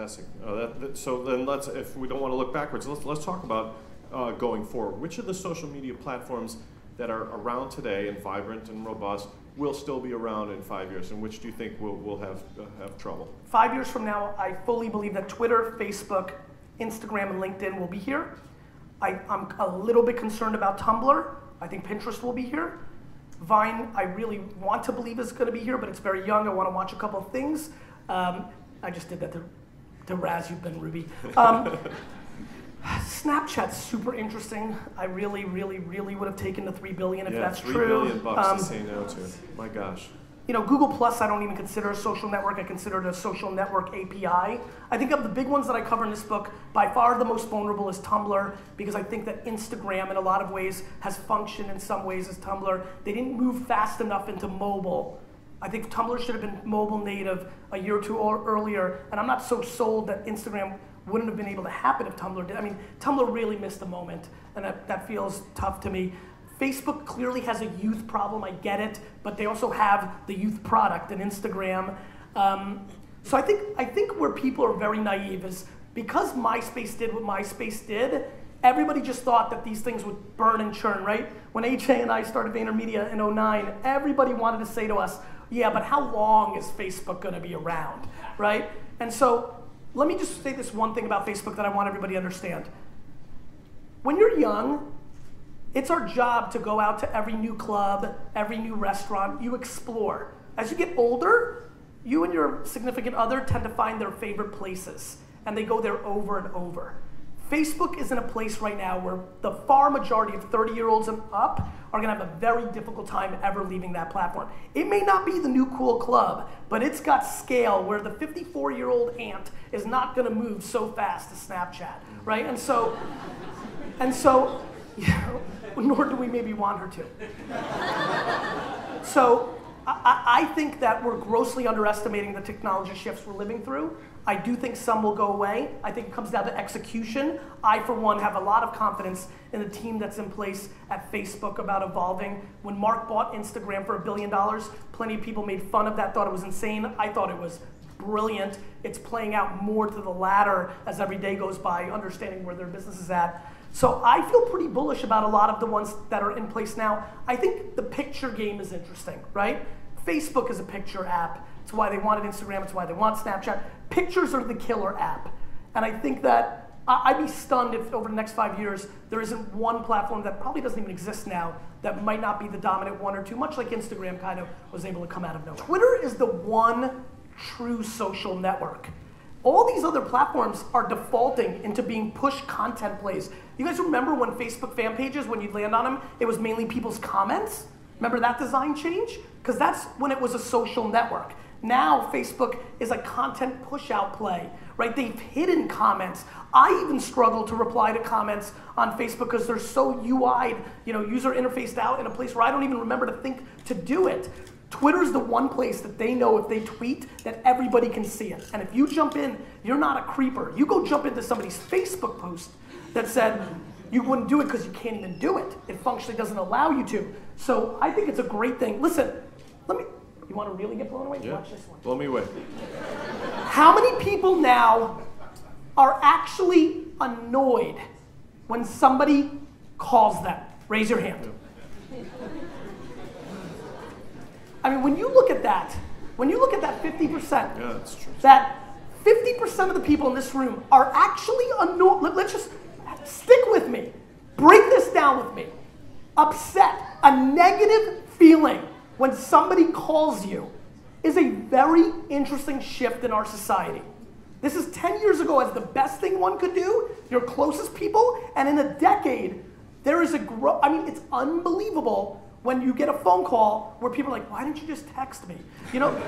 fantastic. So then if we don't want to look backwards, let's talk about going forward. Which of the social media platforms that are around today and vibrant and robust will still be around in 5 years, and which do you think will have trouble? 5 years from now, I fully believe that Twitter, Facebook, Instagram, and LinkedIn will be here. I'm a little bit concerned about Tumblr. I think Pinterest will be here. Vine, I really want to believe is going to be here, but it's very young. I want to watch a couple of things. I just did that to razz you, Ben Ruby. Snapchat's super interesting. I really, really, really would have taken the $3 billion if that's true. $3 billion to say no to. My gosh. You know, Google Plus I don't even consider a social network. I consider it a social network API. I think of the big ones that I cover in this book, by far the most vulnerable is Tumblr, because I think that Instagram in a lot of ways has functioned in some ways as Tumblr. They didn't move fast enough into mobile. I think Tumblr should have been mobile native a year or two earlier, and I'm not so sold that Instagram wouldn't have been able to happen if Tumblr did. I mean, Tumblr really missed the moment, and that feels tough to me. Facebook clearly has a youth problem, I get it, but they also have the youth product in Instagram. So I think where people are very naive is because MySpace did what MySpace did, everybody just thought that these things would burn and churn, right? When AJ and I started VaynerMedia in 2009, everybody wanted to say to us, yeah, but how long is Facebook gonna be around, right? And so let me just say this one thing about Facebook that I want everybody to understand. When you're young, it's our job to go out to every new club, every new restaurant, you explore. As you get older, you and your significant other tend to find their favorite places, and they go there over and over. Facebook is in a place right now where the far majority of 30-year-olds and up are gonna have a very difficult time ever leaving that platform. It may not be the new cool club, but it's got scale where the 54-year-old aunt is not gonna move so fast to Snapchat, right? And so, you know, nor do we maybe want her to. So I think that we're grossly underestimating the technology shifts we're living through. I do think some will go away. I think it comes down to execution. I, for one, have a lot of confidence in the team that's in place at Facebook about evolving. When Mark bought Instagram for $1 billion, plenty of people made fun of that, thought it was insane. I thought it was brilliant. It's playing out more to the latter as every day goes by, understanding where their business is at. So I feel pretty bullish about a lot of the ones that are in place now. I think the picture game is interesting, right? Facebook is a picture app. It's why they wanted Instagram, it's why they want Snapchat. Pictures are the killer app. And I think that I'd be stunned if over the next 5 years, there isn't one platform that probably doesn't even exist now that might not be the dominant one or two, much like Instagram kind of was able to come out of nowhere. Twitter is the one true social network. All these other platforms are defaulting into being push content plays. You guys remember when Facebook fan pages, when you'd land on them, it was mainly people's comments? Remember that design change? Because that's when it was a social network. Now Facebook is a content push out play, right? They've hidden comments. I even struggle to reply to comments on Facebook because they're so UI'd, you know, user interfaced out in a place where I don't even remember to think to do it. Twitter's the one place that they know if they tweet that everybody can see it. And if you jump in, you're not a creeper. You go jump into somebody's Facebook post that said you wouldn't do it because you can't even do it. It functionally doesn't allow you to. So I think it's a great thing. Listen, you want to really get blown away? Yeah. Watch this one. Blow me away. How many people now are actually annoyed when somebody calls them? Raise your hand. Yeah. I mean, when you look at that 50%, yeah, that's true. that 50% of the people in this room are actually annoyed. Let's just stick with me. Break this down with me. Upset, a negative feeling when somebody calls you is a very interesting shift in our society. This is 10 years ago as the best thing one could do, your closest people, and in a decade, there is I mean, it's unbelievable when you get a phone call where people are like, why didn't you just text me? You know?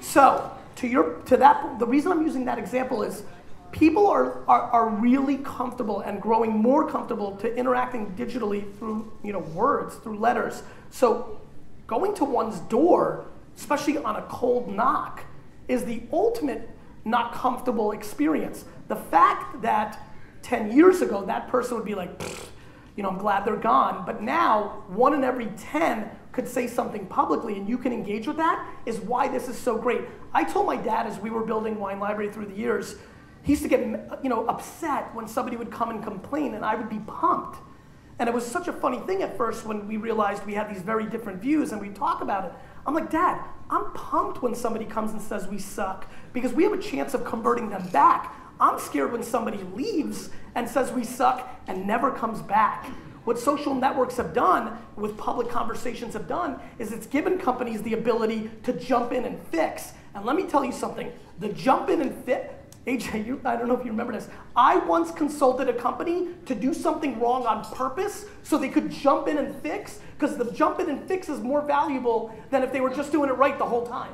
So, the reason I'm using that example is people are really comfortable and growing more comfortable to interacting digitally through, you know, words, through letters. So going to one's door, especially on a cold knock, is the ultimate not comfortable experience. The fact that 10 years ago that person would be like, I'm glad they're gone. But now, 1 in every 10 could say something publicly, and you can engage with that, is why this is so great. I told my dad as we were building Wine Library through the years, he used to get upset when somebody would come and complain, and I would be pumped. And it was such a funny thing at first when we realized we had these very different views and we talk about it. I'm like, Dad, I'm pumped when somebody comes and says we suck because we have a chance of converting them back. I'm scared when somebody leaves and says we suck and never comes back. What social networks have done, with public conversations have done, is it's given companies the ability to jump in and fix. And let me tell you something, the jump in and fix, AJ, I don't know if you remember this. I once consulted a company to do something wrong on purpose so they could jump in and fix, because the jump in and fix is more valuable than if they were just doing it right the whole time.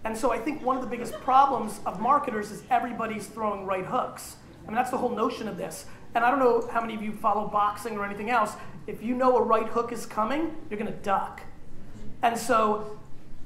And so I think one of the biggest problems of marketers is everybody's throwing right hooks. I mean, that's the whole notion of this. And I don't know how many of you follow boxing or anything else. If you know a right hook is coming, you're gonna duck. And so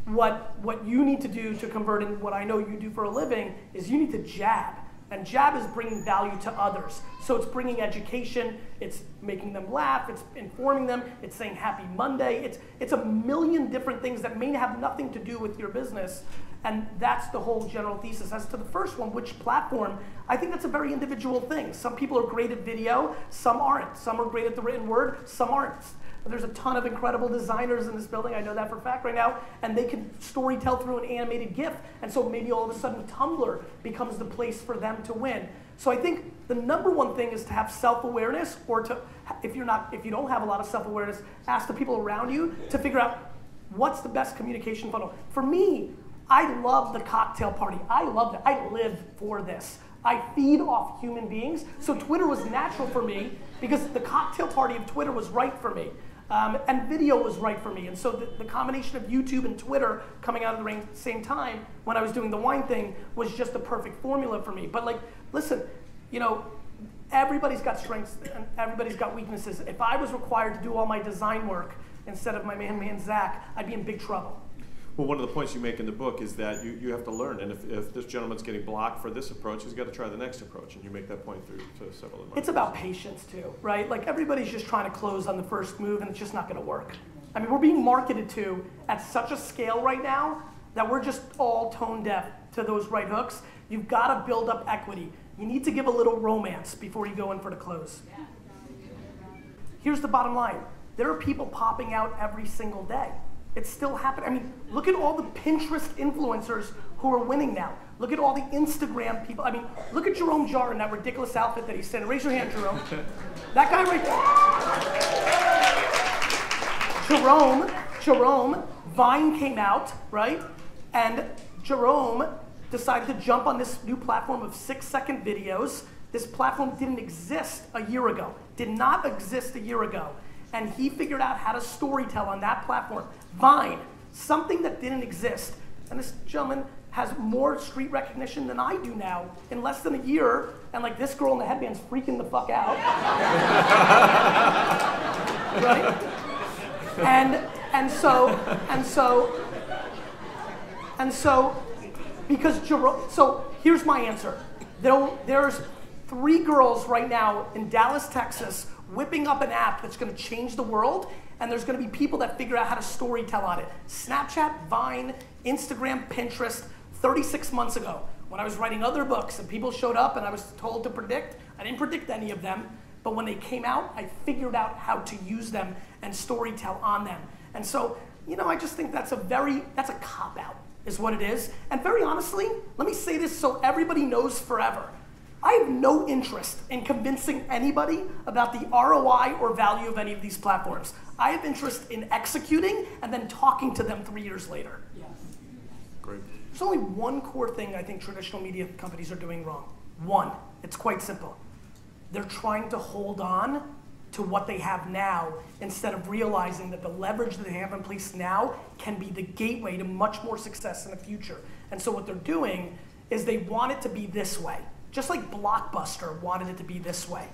what you need to do to convert, and what I know you do for a living, is you need to jab. And jab is bringing value to others. So it's bringing education, it's making them laugh, it's informing them, it's saying happy Monday, it's a million different things that may have nothing to do with your business. And that's the whole general thesis. As to the first one, which platform, I think that's a very individual thing. Some people are great at video, some aren't. Some are great at the written word, some aren't. There's a ton of incredible designers in this building, I know that for a fact right now, and they can story tell through an animated GIF, and so maybe all of a sudden Tumblr becomes the place for them to win. So I think the number one thing is to have self-awareness, or to, if you don't have a lot of self-awareness, ask the people around you to figure out what's the best communication funnel. For me, I love the cocktail party. I loved it. I live for this. I feed off human beings, so Twitter was natural for me because the cocktail party of Twitter was right for me. And video was right for me. And so the combination of YouTube and Twitter coming out of the same time when I was doing the wine thing was just the perfect formula for me. But like, listen, everybody's got strengths and everybody's got weaknesses. If I was required to do all my design work instead of my man Zach, I'd be in big trouble. Well, one of the points you make in the book is that you have to learn, and if this gentleman's getting blocked for this approach, he's got to try the next approach, and you make that point through to several of them. It's about patience too, right? Like everybody's just trying to close on the first move, and it's just not going to work. I mean, we're being marketed to at such a scale right now that we're just all tone deaf to those right hooks. You've got to build up equity. You need to give a little romance before you go in for the close. Here's the bottom line. There are people popping out every single day. It's still happening. I mean, look at all the Pinterest influencers who are winning now. Look at all the Instagram people. I mean, look at Jerome Jarre in that ridiculous outfit that he's in. Raise your hand, Jerome. That guy right there. Jerome, Vine came out, right? And Jerome decided to jump on this new platform of 6-second videos. This platform didn't exist a year ago. Did not exist a year ago. And he figured out how to storytell on that platform. Vine, something that didn't exist. And this gentleman has more street recognition than I do now in less than a year. And like this girl in the headband's freaking the fuck out. Right? And so, because Jerome, so here's my answer. There's 3 girls right now in Dallas, Texas, whipping up an app that's going to change the world, and there's going to be people that figure out how to storytell on it. Snapchat, Vine, Instagram, Pinterest. 36 months ago, when I was writing other books and people showed up and I was told to predict, I didn't predict any of them, but when they came out, I figured out how to use them and storytell on them. And so, I just think that's a cop-out, is what it is. And very honestly, let me say this so everybody knows forever. I have no interest in convincing anybody about the ROI or value of any of these platforms. I have interest in executing and then talking to them 3 years later. Yes. Great. There's only one core thing I think traditional media companies are doing wrong. One, it's quite simple. They're trying to hold on to what they have now instead of realizing that the leverage that they have in place now can be the gateway to much more success in the future. And so what they're doing is they want it to be this way. Just like Blockbuster wanted it to be this way.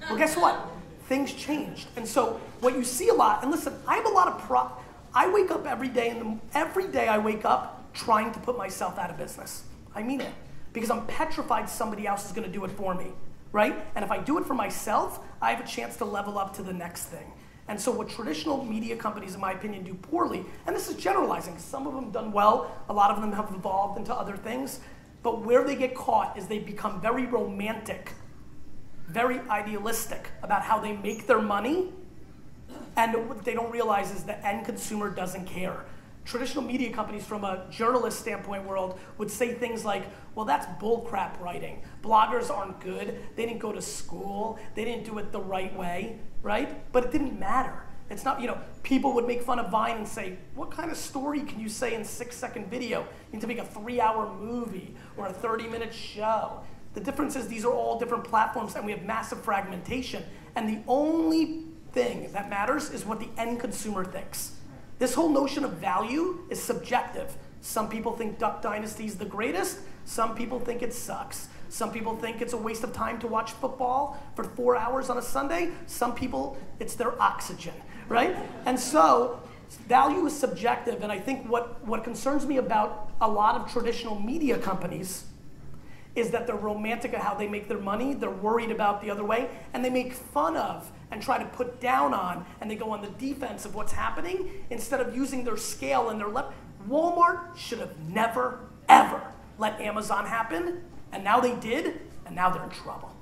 Well, guess what? Things changed. And so what you see a lot, and listen, I have a lot of I wake up every day, every day I wake up trying to put myself out of business. I mean it. Because I'm petrified somebody else is going to do it for me. right? And if I do it for myself, I have a chance to level up to the next thing. And so what traditional media companies, in my opinion, do poorly, and this is generalizing, some of them done well, a lot of them have evolved into other things, but where they get caught is they become very romantic, very idealistic about how they make their money, and what they don't realize is the end consumer doesn't care. Traditional media companies from a journalist standpoint world would say things like, well, that's bullcrap writing. Bloggers aren't good. They didn't go to school. They didn't do it the right way, right? But it didn't matter. It's not, people would make fun of Vine and say, what kind of story can you say in 6-second video? You need to make a 3-hour movie or a 30-minute show. The difference is these are all different platforms and we have massive fragmentation. And the only thing that matters is what the end consumer thinks. This whole notion of value is subjective. Some people think Duck Dynasty is the greatest. Some people think it sucks. Some people think it's a waste of time to watch football for 4 hours on a Sunday. Some people, it's their oxygen, right? And so value is subjective, and I think what concerns me about a lot of traditional media companies is that they're romantic at how they make their money, they're worried about the other way, and they make fun of and try to put down on, and they go on the defense of what's happening instead of using their scale and their Walmart should have never, ever let Amazon happen, and now they did, and now they're in trouble.